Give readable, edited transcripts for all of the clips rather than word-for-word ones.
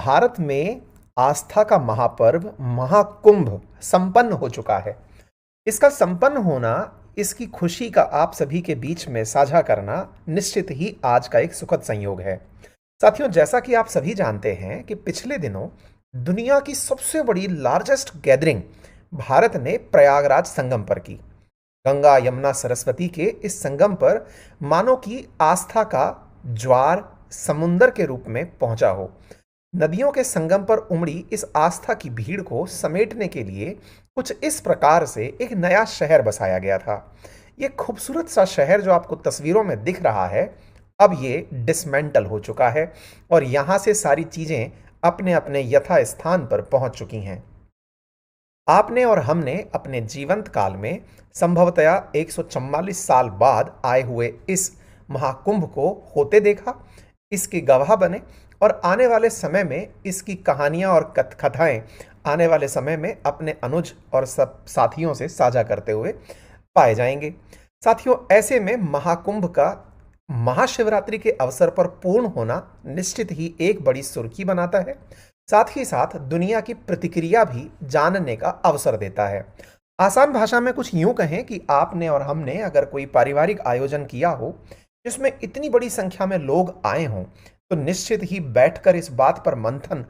भारत में आस्था का महापर्व महाकुंभ संपन्न हो चुका है। इसका संपन्न होना, इसकी खुशी का आप सभी के बीच में साझा करना निश्चित ही आज का एक सुखद संयोग है। साथियों, जैसा कि आप सभी जानते हैं कि पिछले दिनों दुनिया की सबसे बड़ी लार्जेस्ट गैदरिंग भारत ने प्रयागराज संगम पर की। गंगा यमुना सरस्वती के इस संगम पर मानो कि आस्था का ज्वार समुंदर के रूप में पहुंचा हो। नदियों के संगम पर उमड़ी इस आस्था की भीड़ को समेटने के लिए कुछ इस प्रकार से एक नया शहर बसाया गया था। ये खूबसूरत सा शहर जो आपको तस्वीरों में दिख रहा है, अब ये डिसमेंटल हो चुका है और यहाँ से सारी चीजें अपने अपने यथा स्थान पर पहुंच चुकी हैं। आपने और हमने अपने जीवंत काल में संभवतया 144 साल बाद आए हुए इस महाकुंभ को होते देखा, इसके गवाह बने और आने वाले समय में इसकी कहानियां और कथाएं आने वाले समय में अपने अनुज और सब साथियों से साझा करते हुए पाए जाएंगे। साथियों, ऐसे में महाकुंभ का महाशिवरात्रि के अवसर पर पूर्ण होना निश्चित ही एक बड़ी सुर्खी बनाता है, साथ ही साथ दुनिया की प्रतिक्रिया भी जानने का अवसर देता है। आसान भाषा में कुछ यूं कहें कि आपने और हमने अगर कोई पारिवारिक आयोजन किया हो जिसमें इतनी बड़ी संख्या में लोग आए हों, तो निश्चित ही बैठकर इस बात पर मंथन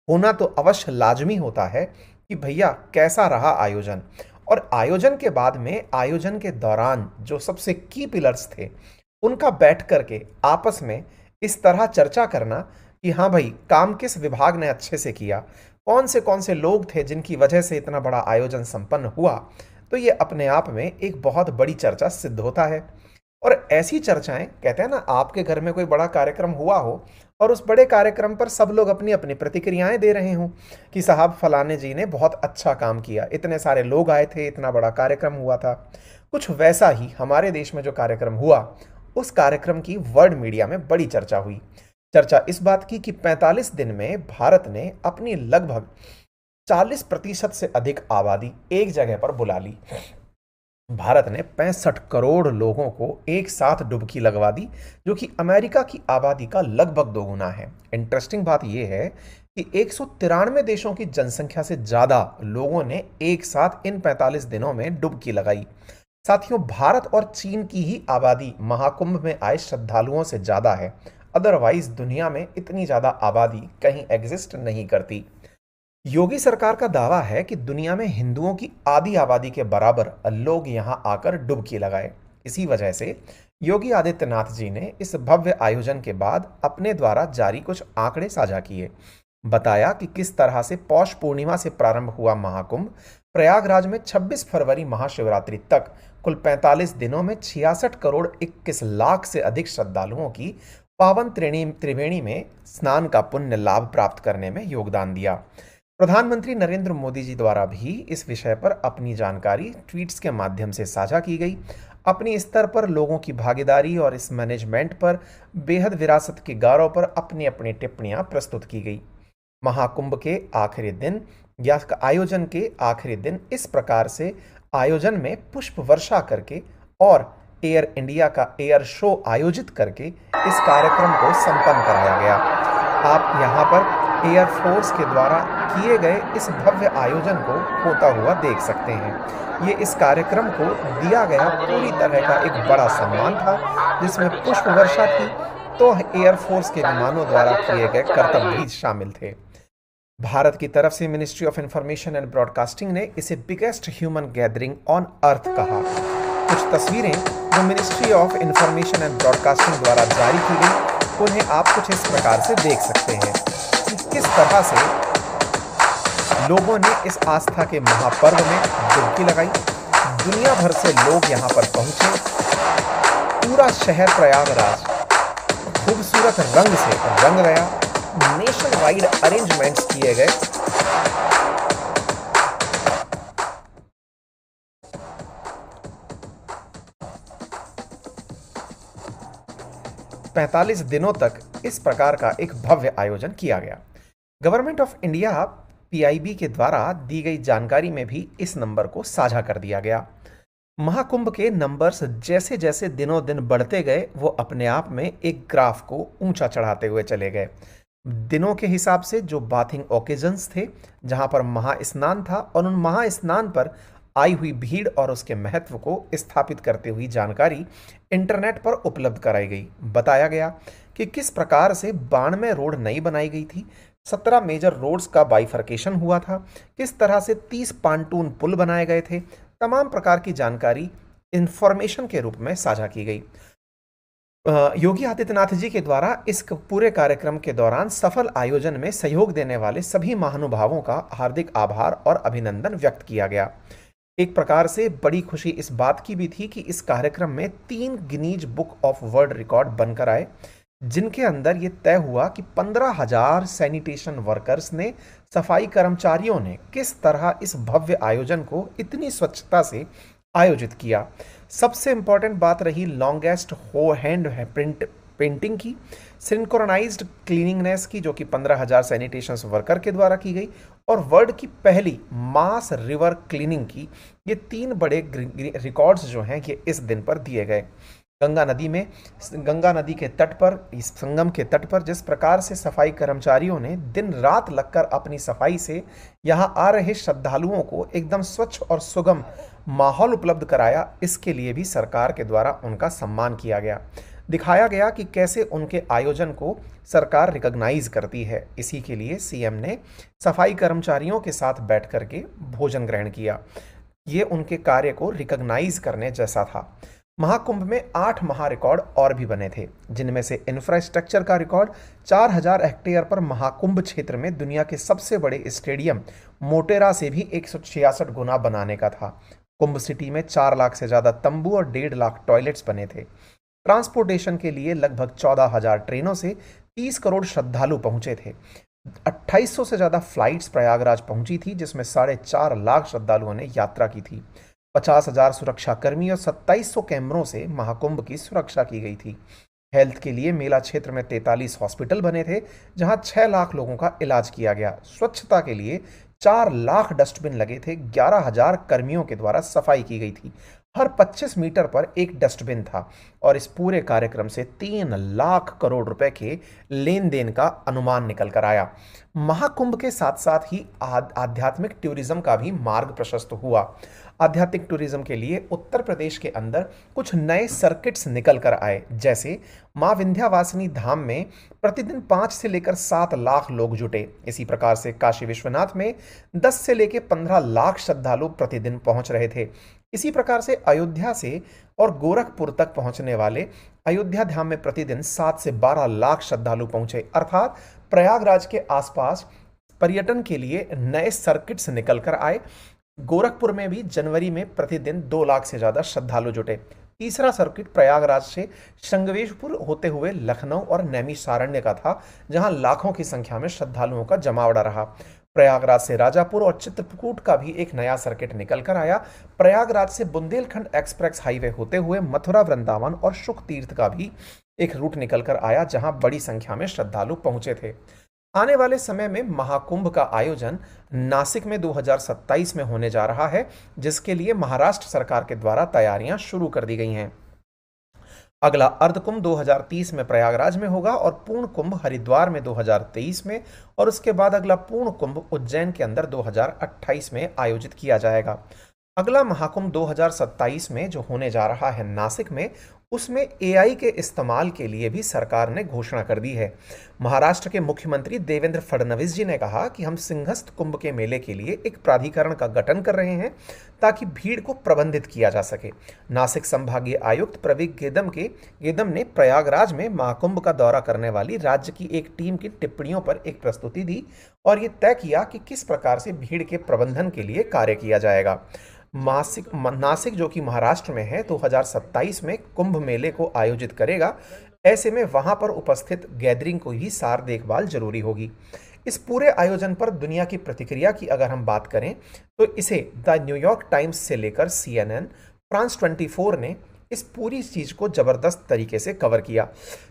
होना तो अवश्य लाजमी होता है कि भैया कैसा रहा आयोजन, और आयोजन के बाद में आयोजन के दौरान जो सबसे की पिलर्स थे उनका बैठ करके आपस में इस तरह चर्चा करना कि हाँ भाई, काम किस विभाग ने अच्छे से किया, कौन से लोग थे जिनकी वजह से इतना बड़ा आयोजन संपन्न हुआ, तो ये अपने आप में एक बहुत बड़ी चर्चा सिद्ध होता है। और ऐसी चर्चाएं, कहते हैं ना, आपके घर में कोई बड़ा कार्यक्रम हुआ हो और उस बड़े कार्यक्रम पर सब लोग अपनी अपनी प्रतिक्रियाएं दे रहे हों कि साहब फलाने जी ने बहुत अच्छा काम किया, इतने सारे लोग आए थे, इतना बड़ा कार्यक्रम हुआ था। कुछ वैसा ही हमारे देश में जो कार्यक्रम हुआ, उस कार्यक्रम की वर्ल्ड मीडिया में बड़ी चर्चा हुई। चर्चा इस बात की कि 45 दिन में भारत ने अपनी लगभग 40% से अधिक आबादी एक जगह पर बुला ली। भारत ने 65 करोड़ लोगों को एक साथ डुबकी लगवा दी, जो कि अमेरिका की आबादी का लगभग दोगुना है। इंटरेस्टिंग बात यह है कि 193 देशों की जनसंख्या से ज्यादा लोगों ने एक साथ इन 45 दिनों में डुबकी लगाई। साथियों, भारत और चीन की ही आबादी महाकुंभ में आए श्रद्धालुओं से ज्यादा है। अदरवाइज दुनिया में इतनी ज्यादा आबादी कहीं एग्जिस्ट नहीं करती। योगी सरकार का दावा है कि दुनिया में हिंदुओं की आधी आबादी के बराबर लोग यहां आकर डुबकी लगाए। इसी वजह से योगी आदित्यनाथ जी ने इस भव्य आयोजन के बाद अपने द्वारा जारी कुछ आंकड़े साझा किए। बताया कि किस तरह से पौष पूर्णिमा से प्रारंभ हुआ महाकुंभ प्रयागराज में 26 फरवरी महाशिवरात्रि तक कुल 45 दिनों में 66 करोड़ 21 लाख से अधिक श्रद्धालुओं की पावन त्रिवेणी में स्नान का पुण्य लाभ प्राप्त करने में योगदान दिया। प्रधानमंत्री नरेंद्र मोदी जी द्वारा भी इस विषय पर अपनी जानकारी ट्वीट्स के माध्यम से साझा की गई। अपनी स्तर पर लोगों की भागीदारी और इस मैनेजमेंट पर बेहद विरासत के गौरव पर अपनी अपनी टिप्पणियां प्रस्तुत की गई। महाकुंभ के आखिरी दिन या आयोजन के आखिरी दिन इस प्रकार से आयोजन में पुष्प वर्षा करके और एयर इंडिया का एयर शो आयोजित करके इस कार्यक्रम को संपन्न कराया गया। आप यहाँ पर एयरफोर्स के द्वारा किए गए इस भव्य आयोजन को होता हुआ देख सकते हैं। ये इस कार्यक्रम को दिया गया पूरी तरह का एक बड़ा सम्मान था, जिसमें पुष्प वर्षा थी तो एयरफोर्स के विमानों द्वारा किए गए कर्तव्य भी शामिल थे। भारत की तरफ से ministry of information and broadcasting ने इसे biggest human gathering on earth कहा। कुछ तस्वीरें जो ministry of information and broadcasting द्वारा जारी की गई, उन्हें आप कुछ इस प्रकार से देख सकते हैं कि किस तरह से लोगों ने इस आस्था के महापर्व में डुबकी लगाई। दुनिया भर से लोग यहाँ पर पहुंचे। पूरा शहर प्रयागराज खूबसूरत रंग से रंग गया। नेशन वाइड अरेंजमेंट्स किए गए। पैंतालीस दिनों तक इस प्रकार का एक भव्य आयोजन किया गया। गवर्नमेंट ऑफ इंडिया पीआईबी के द्वारा दी गई जानकारी में भी इस नंबर को साझा कर दिया गया। महाकुंभ के नंबर्स जैसे जैसे दिनों दिन बढ़ते गए, वो अपने आप में एक ग्राफ को ऊंचा चढ़ाते हुए चले गए। दिनों के हिसाब से जो बाथिंग ओकेजन्स थे, जहां पर महास्नान था, और उन महास्नान पर आई हुई भीड़ और उसके महत्व को स्थापित करते हुई जानकारी इंटरनेट पर उपलब्ध कराई गई। बताया गया कि किस प्रकार से 92 रोड नई बनाई गई थी, 17 मेजर रोड्स का बाइफर्केशन हुआ था, किस तरह से 30 पांटून पुल बनाए गए थे। तमाम प्रकार की जानकारी इंफॉर्मेशन के रूप में साझा की गई। योगी आदित्यनाथ जी के द्वारा इस पूरे कार्यक्रम के दौरान सफल आयोजन में सहयोग देने वाले सभी महानुभावों का हार्दिक आभार और अभिनंदन व्यक्त किया गया। एक प्रकार से बड़ी खुशी इस बात की भी थी कि इस कार्यक्रम में 3 Guinness book of world record बनकर आए, जिनके अंदर ये तय हुआ कि 15,000 सैनिटेशन वर्कर्स ने, सफाई कर्मचारियों ने किस तरह इस भव्य आयोजन को इतनी स्वच्छता से आयोजित किया। सबसे इंपॉर्टेंट बात रही लॉन्गेस्ट हो हैंड प्रिंट पेंटिंग की, सिंक्रोनाइज्ड क्लीनिंगनेस की, जो कि 15,000 सैनिटेशन वर्कर के द्वारा की गई, और वर्ल्ड की पहली मास रिवर क्लीनिंग की। ये 3 बड़े रिकॉर्ड्स जो हैं ये इस दिन पर दिए गए। गंगा नदी में, गंगा नदी के तट पर, इस संगम के तट पर जिस प्रकार से सफाई कर्मचारियों ने दिन रात लगकर अपनी सफाई से यहाँ आ रहे श्रद्धालुओं को एकदम स्वच्छ और सुगम माहौल उपलब्ध कराया, इसके लिए भी सरकार के द्वारा उनका सम्मान किया गया। दिखाया गया कि कैसे उनके आयोजन को सरकार रिकॉग्नाइज करती है। इसी के लिए सीएम ने सफाई कर्मचारियों के साथ बैठ करके भोजन ग्रहण किया। ये उनके कार्य को रिकॉग्नाइज करने जैसा था। महाकुंभ में 8 महा रिकॉर्ड और भी बने थे, जिनमें से इंफ्रास्ट्रक्चर का रिकॉर्ड 4,000 हेक्टेयर पर महाकुंभ क्षेत्र में दुनिया के सबसे बड़े स्टेडियम मोटेरा से भी 166 गुना बनाने का था। कुंभ सिटी में 4 लाख से ज्यादा तंबू और 1.5 लाख टॉयलेट्स बने थे। ट्रांसपोर्टेशन के लिए लगभग 14,000 ट्रेनों से 30 करोड़ श्रद्धालु पहुंचे थे। 2800 से ज्यादा फ्लाइट्स प्रयागराज पहुंची थी, जिसमें 4.5 लाख श्रद्धालुओं ने यात्रा की थी। 50,000 सुरक्षा कर्मी और 2700 कैमरों से महाकुंभ की सुरक्षा की गई थी। हेल्थ के लिए मेला क्षेत्र में 43 हॉस्पिटल बने थे, जहां 6 लाख लोगों का इलाज किया गया। स्वच्छता के लिए 4 लाख डस्टबिन लगे थे, 11,000 कर्मियों के द्वारा सफाई की गई थी। हर 25 मीटर पर एक डस्टबिन था, और इस पूरे कार्यक्रम से 3 लाख करोड़ रुपए के लेन देन का अनुमान निकल कर आया। महाकुंभ के साथ साथ ही आध्यात्मिक टूरिज्म का भी मार्ग प्रशस्त हुआ। आध्यात्मिक टूरिज्म के लिए उत्तर प्रदेश के अंदर कुछ नए सर्किट्स निकल कर आए, जैसे मां विंध्यावासिनी धाम में प्रतिदिन 5 से लेकर 7 लाख लोग जुटे। इसी प्रकार से काशी विश्वनाथ में 10 से लेकर 15 लाख श्रद्धालु प्रतिदिन पहुंच रहे थे। इसी प्रकार से अयोध्या से और गोरखपुर तक पहुंचने वाले अयोध्या धाम में प्रतिदिन 7 से 12 लाख श्रद्धालु पहुंचे। अर्थात प्रयागराज के आसपास पर्यटन के लिए नए सर्किट्स निकल कर आए। गोरखपुर में भी जनवरी में प्रतिदिन 2 लाख से ज्यादा श्रद्धालु जुटे। तीसरा सर्किट प्रयागराज से शृंगवेरपुर होते हुए लखनऊ और नैमिषारण्य का था, जहां लाखों की संख्या में श्रद्धालुओं का जमावड़ा रहा। प्रयागराज से राजापुर और चित्रकूट का भी एक नया सर्किट निकल कर आया। प्रयागराज से बुंदेलखंड एक्सप्रेस हाईवे होते हुए मथुरा, वृंदावन और शुक तीर्थ का भी एक रूट निकल कर आया, जहां बड़ी संख्या में श्रद्धालु पहुंचे थे। आने वाले समय में महाकुंभ का आयोजन नासिक में 2027 में होने जा रहा है, जिसके लिए महाराष्ट्र सरकार के द्वारा तैयारियां शुरू कर दी गई हैं। अगला अर्धकुंभ 2030 में प्रयागराज में होगा, और पूर्ण कुंभ हरिद्वार में 2023 में, और उसके बाद अगला पूर्ण कुंभ उज्जैन के अंदर 2028 में आयोजित किया जाएगा। अगला महाकुंभ 2027 में जो होने जा रहा है नासिक में, उसमें एआई के इस्तेमाल के लिए भी सरकार ने घोषणा कर दी है। महाराष्ट्र के मुख्यमंत्री देवेंद्र फडणवीस जी ने कहा कि हम सिंहस्थ कुंभ के मेले के लिए एक प्राधिकरण का गठन कर रहे हैं, ताकि भीड़ को प्रबंधित किया जा सके। नासिक संभागीय आयुक्त प्रवीक गेदम ने प्रयागराज में महाकुंभ का दौरा करने वाली राज्य की एक टीम की टिप्पणियों पर एक प्रस्तुति दी, और ये तय किया कि किस प्रकार से भीड़ के प्रबंधन के लिए कार्य किया जाएगा। नासिक जो कि महाराष्ट्र में है, 2027 में कुंभ मेले को आयोजित करेगा। ऐसे में वहां पर उपस्थित गैदरिंग को ही सार देखभाल जरूरी होगी। इस पूरे आयोजन पर दुनिया की प्रतिक्रिया की अगर हम बात करें, तो इसे द न्यूयॉर्क टाइम्स से लेकर CNN, फ्रांस 24 ने इस पूरी चीज को जबरदस्त तरीके से कवर किया।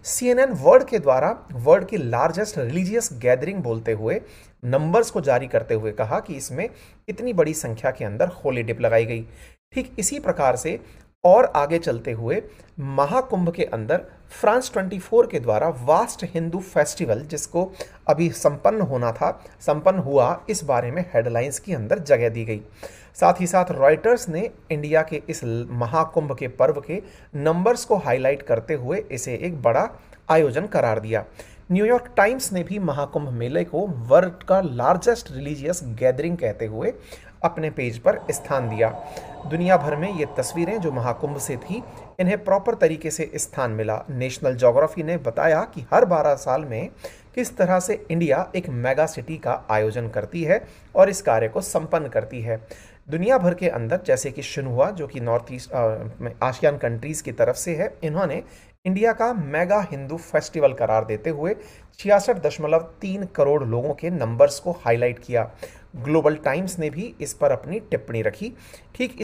CNN वर्ल्ड के द्वारा वर्ल्ड की लार्जेस्ट रिलीजियस गैदरिंग बोलते हुए नंबर्स को जारी करते हुए कहा कि इसमें इतनी बड़ी संख्या के अंदर होली डिप लगाई गई। ठीक इसी प्रकार से और आगे चलते हुए महाकुंभ के अंदर फ्रांस 24 के द्वारा वास्ट हिंदू फेस्टिवल, जिसको अभी संपन्न हुआ, इस बारे में हेडलाइंस के अंदर जगह दी गई। साथ ही साथ रॉयटर्स ने इंडिया के इस महाकुंभ के पर्व के नंबर्स को हाईलाइट करते हुए इसे एक बड़ा आयोजन करार दिया। न्यूयॉर्क टाइम्स ने भी महाकुंभ मेले को वर्ल्ड का लार्जेस्ट रिलीजियस गैदरिंग कहते हुए अपने पेज पर स्थान दिया। दुनिया भर में ये तस्वीरें जो महाकुंभ से थी, इन्हें प्रॉपर तरीके से स्थान मिला। नेशनल ज्योग्राफी ने बताया कि हर 12 साल में किस तरह से इंडिया एक मेगा सिटी का आयोजन करती है और इस कार्य को संपन्न करती है। दुनिया भर के अंदर जैसे कि शिन्हुआ, जो कि नॉर्थ ईस्ट आसियान कंट्रीज़ की तरफ से है, इन्होंने इंडिया का मेगा हिंदू फेस्टिवल करार देते हुए 66.3 करोड़ लोगों के नंबर्स को हाईलाइट किया। ग्लोबल टाइम्स ने भी इस पर अपनी टिप्पणी रखी। ठीक